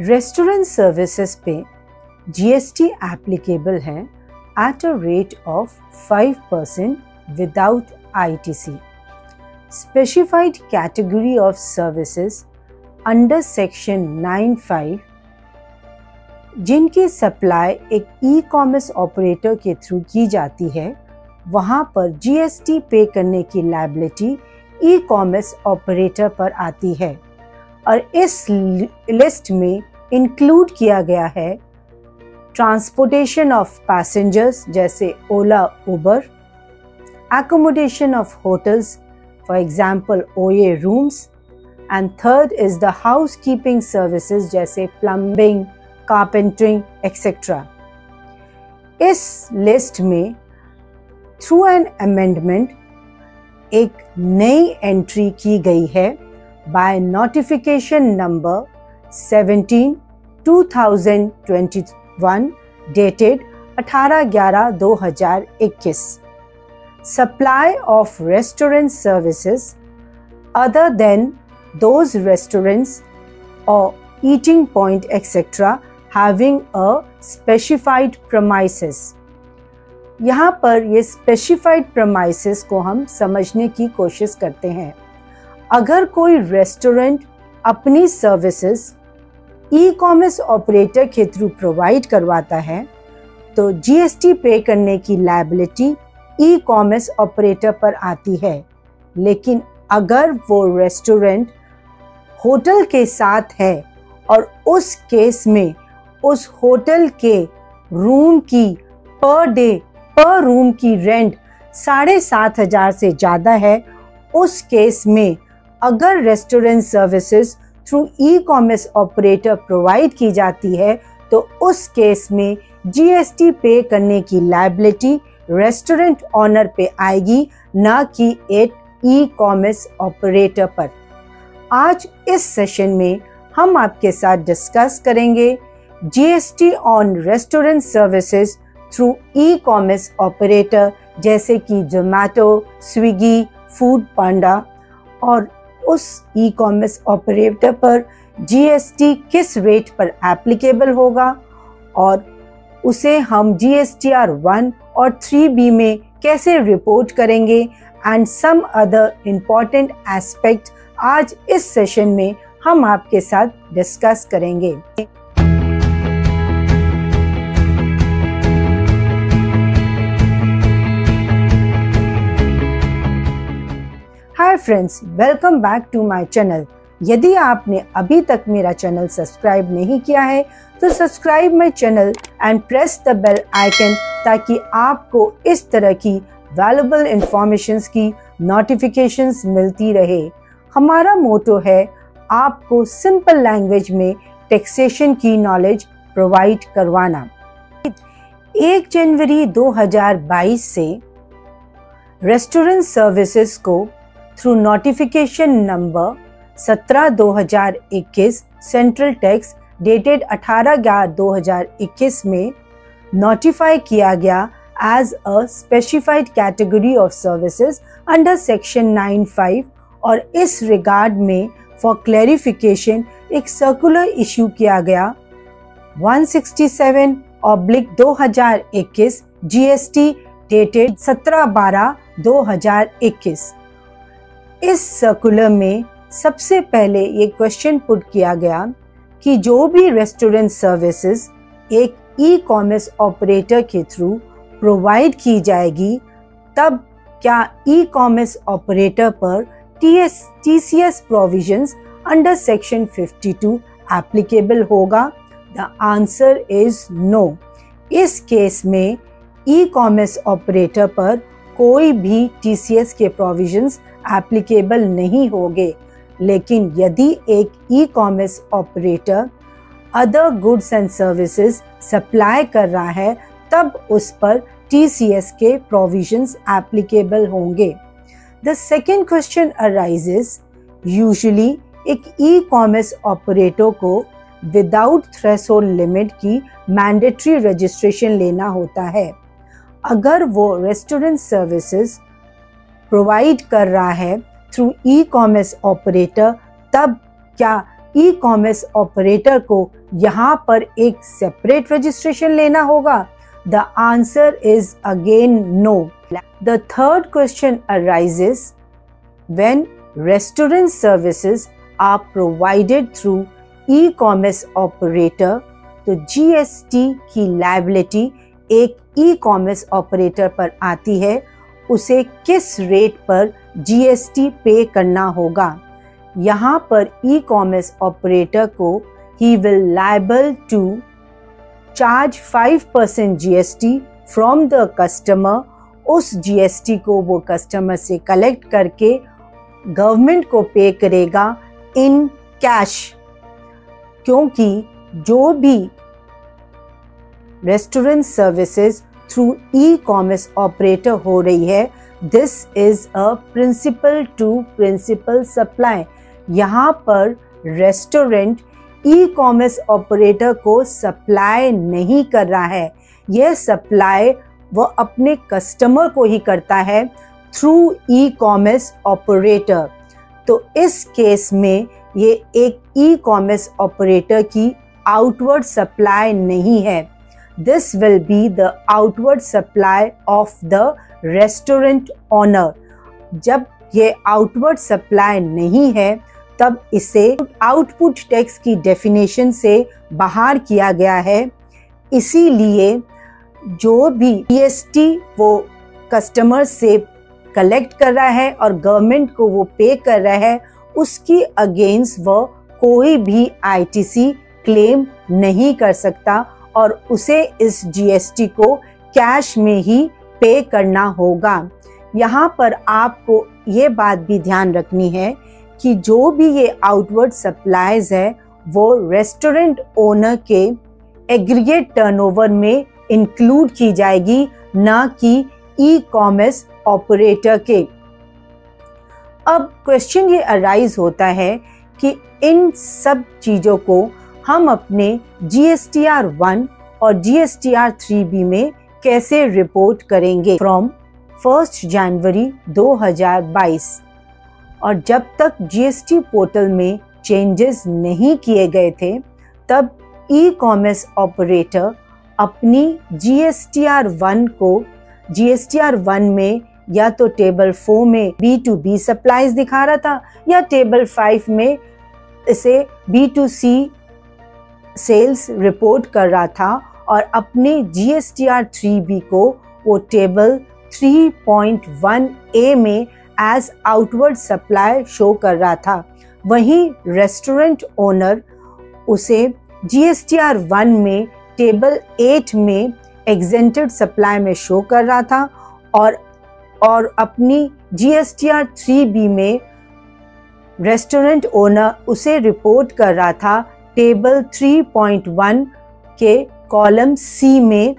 Restaurant services पे GST applicable है at a rate of 5% without ITC. Specified category of services under section 9(5) जिनकी supply एक E commerce operator के through की जाती है, वहां पर जीएसटी पे करने की लायबिलिटी ई कॉमर्स ऑपरेटर पर आती है और इस लिस्ट में इंक्लूड किया गया है ट्रांसपोर्टेशन ऑफ पैसेंजर्स जैसे ओला उबर, accommodation of hotels for example OA rooms, and third is the housekeeping services जैसे plumbing, carpentering etc. इस लिस्ट में थ्रू एन अमेंडमेंट एक नई एंट्री की गई है by notification number 17/2021 dated 18/11/2021. Supply of restaurant services other than those restaurants or eating point etc. having a specified premises. यहाँ पर ये specified premises को हम समझने की कोशिश करते हैं। अगर कोई रेस्टोरेंट अपनी सर्विसेज ई कॉमर्स ऑपरेटर के थ्रू प्रोवाइड करवाता है तो जीएसटी पे करने की लायबिलिटी ई कॉमर्स ऑपरेटर पर आती है, लेकिन अगर वो रेस्टोरेंट होटल के साथ है और उस केस में उस होटल के रूम की पर रूम की रेंट 7,500 से ज़्यादा है, उस केस में अगर restaurant services through e commerce operator provide की जाती है तो उस केस में जीएसटी पे करने की लायबिलिटी रेस्टोरेंट ऑनर पे आएगी, न कि एक ई कॉमर्स ऑपरेटर पर। आज इस सेशन में हम आपके साथ डिस्कस करेंगे GST on restaurant services through e commerce operator जैसे कि जोमैटो, स्विगी, फूड पांडा, और उस ई कॉमर्स ऑपरेटर पर जीएसटी किस रेट पर एप्लीकेबल होगा और उसे हम जीएसटीआर 1 और 3B में कैसे रिपोर्ट करेंगे and some other important aspect आज इस सेशन में हम आपके साथ डिस्कस करेंगे। Hi friends, welcome back to my channel. यदि आपने अभी तक मेरा चैनल सब्सक्राइब नहीं किया है तो subscribe my channel and press the bell icon ताकि आपको इस तरह की वैल्यूएबल इंफॉर्मेशंस की नोटिफिकेशंस मिलती रहे। हमारा मोटो है आपको सिंपल लैंग्वेज में टैक्सेशन की नॉलेज प्रोवाइड करवाना। 1 जनवरी 2022 से रेस्टोरेंट सर्विसेज को through notification number 17/2021 central tax dated 18/11/2021 में नोटिफाई किया गया as a specified category of services under section 9(5) और इस रिगार्ड में फॉर क्लैरिफिकेशन एक सर्कुलर इशू किया गया 167/2021 जीएसटी डेटेड 17/12/2021। इस सर्कुलर में सबसे पहले ये क्वेश्चन पुट किया गया कि जो भी रेस्टोरेंट सर्विसेज एक ई कॉमर्स ऑपरेटर के थ्रू प्रोवाइड की जाएगी, तब क्या ई कॉमर्स ऑपरेटर पर TCS provisions under section 52 applicable होगा? The answer is no. इस केस में ई कॉमर्स ऑपरेटर पर कोई भी टीसीएस के प्रोविजंस एप्लीकेबल नहीं होंगे, लेकिन यदि एक E commerce operator other goods and services supply कर रहा है तब उस पर टीसीएस के प्रोविजंस एप्लीकेबल होंगे। The second question arises, usually एक ई कॉमर्स ऑपरेटर को विदाउट थ्रेशोल्ड लिमिट की मैंडेटरी रजिस्ट्रेशन लेना होता है। अगर वो रेस्टोरेंट सर्विसेज प्रोवाइड कर रहा है थ्रू ई कॉमर्स ऑपरेटर, तब क्या ई कॉमर्स ऑपरेटर को यहाँ पर एक सेपरेट रजिस्ट्रेशन लेना होगा? The answer is again no. The third question arises when restaurant services are provided through e-commerce operator, तो GST की liability एक ई-कॉमर्स ऑपरेटर पर आती है, उसे किस रेट पर GST पे करना होगा? यहाँ पर ई-कॉमर्स ऑपरेटर को he will liable to charge 5% GST from the customer. उस GST को वो कस्टमर से कलेक्ट करके गवर्नमेंट को पे करेगा इन कैश, क्योंकि जो भी restaurant services through e commerce operator हो रही है, this is a principal to principal supply. यहाँ पर रेस्टोरेंट ई कॉमर्स ऑपरेटर को सप्लाई नहीं कर रहा है, यह सप्लाई वो अपने कस्टमर को ही करता है थ्रू ई कॉमर्स ऑपरेटर। तो इस केस में ये एक ई कॉमर्स ऑपरेटर की आउटवर्ड सप्लाई नहीं है। This will be the outward supply of the restaurant owner. जब ये आउटवर्ड सप्लाई नहीं है तब इसे आउटपुट टैक्स की डेफिनेशन से बाहर किया गया है। इसीलिए जो भी जीएसटी वो कस्टमर से कलेक्ट कर रहा है और गवर्नमेंट को वो पे कर रहा है, उसकी अगेंस्ट वो कोई भी आईटीसी क्लेम नहीं कर सकता और उसे इस जीएसटी को कैश में ही पे करना होगा। यहाँ पर आपको ये बात भी ध्यान रखनी है कि जो भी ये आउटवर्ड सप्लाईज है वो रेस्टोरेंट ओनर के एग्रीगेट टर्नओवर में इंक्लूड की जाएगी, ना कि ई कॉमर्स ऑपरेटर के। अब क्वेश्चन ये अराइज होता है कि इन सब चीज़ों को हम अपने GSTR 1 और GSTR 3B में कैसे रिपोर्ट करेंगे फ्रॉम 1 जनवरी 2022। और जब तक GST पोर्टल में चेंजेस नहीं किए गए थे, तब ई कॉमर्स ऑपरेटर अपनी GSTR 1 को GSTR 1 में या तो टेबल 4 में B2B सप्लाईज दिखा रहा था या टेबल 5 में इसे B2C सेल्स रिपोर्ट कर रहा था, और अपने GSTR 3B को वो टेबल 3.1A में एज आउटवर्ड सप्लाई शो कर रहा था। वहीं रेस्टोरेंट ओनर उसे GSTR 1 में टेबल 8 में एग्जेंटेड सप्लाई में शो कर रहा था और अपनी GSTR 3B में रेस्टोरेंट ओनर उसे रिपोर्ट कर रहा था टेबल 3.1 के कॉलम C में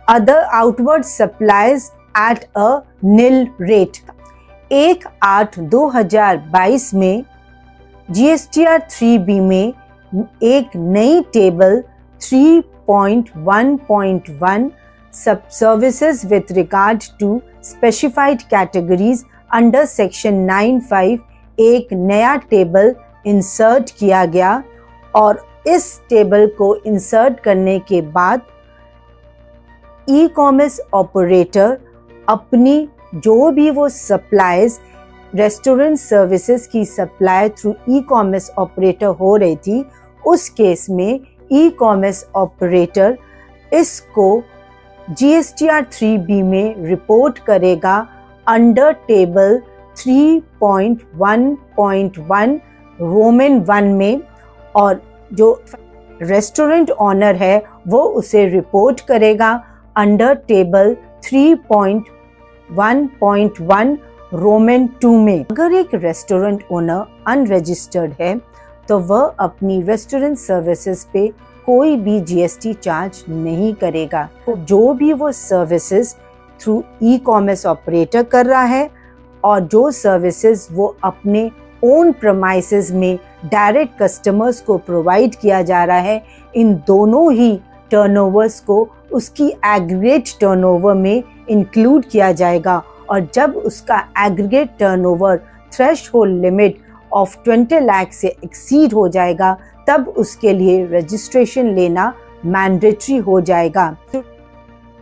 other outward supplies at a nil rate. 1/8/2022 में GSTR 3B में एक नई टेबल 3.1.1 सब services with regard to specified categories under section 9(5) एक नया टेबल इंसर्ट किया गया, और इस टेबल को इंसर्ट करने के बाद ई कॉमर्स ऑपरेटर अपनी जो भी वो सप्लाईज रेस्टोरेंट सर्विसेज की supply through e commerce operator हो रही थी, उस केस में ई कॉमर्स ऑपरेटर इसको GSTR 3B में रिपोर्ट करेगा अंडर टेबल 3.1.1 रोमन 1 में, और जो रेस्टोरेंट ओनर है वो उसे रिपोर्ट करेगा अंडर टेबल 3.1.1 रोमन 2 में। अगर एक रेस्टोरेंट ओनर अनरजिस्टर्ड है तो वह अपनी रेस्टोरेंट सर्विसेज पे कोई भी GST चार्ज नहीं करेगा। तो जो भी वो services through e commerce operator कर रहा है और जो सर्विसेज वो अपने ओन प्रमाइसेस में डायरेक्ट कस्टमर्स को प्रोवाइड किया जा रहा है, इन दोनों ही टर्नओवर्स को उसकी एग्रीगेट टर्नओवर में इंक्लूड किया जाएगा। और जब उसका aggregate turnover threshold limit of 20 lakh से एक्सीड हो जाएगा तब उसके लिए रजिस्ट्रेशन लेना मैंडेटरी हो जाएगा।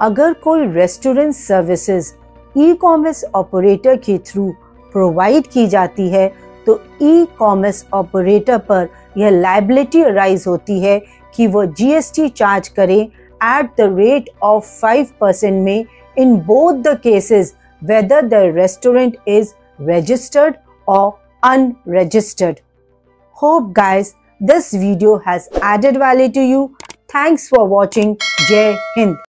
अगर कोई रेस्टोरेंट सर्विसेज ई कॉमर्स ऑपरेटर के थ्रू प्रोवाइड की जाती है तो ई कॉमर्स ऑपरेटर पर यह लायबिलिटी अराइज होती है कि वो जीएसटी चार्ज करे एट द रेट ऑफ 5% में in both the cases whether the restaurant is registered or unregistered. Hope guys this video has added value to you. Thanks for watching. Jai Hind.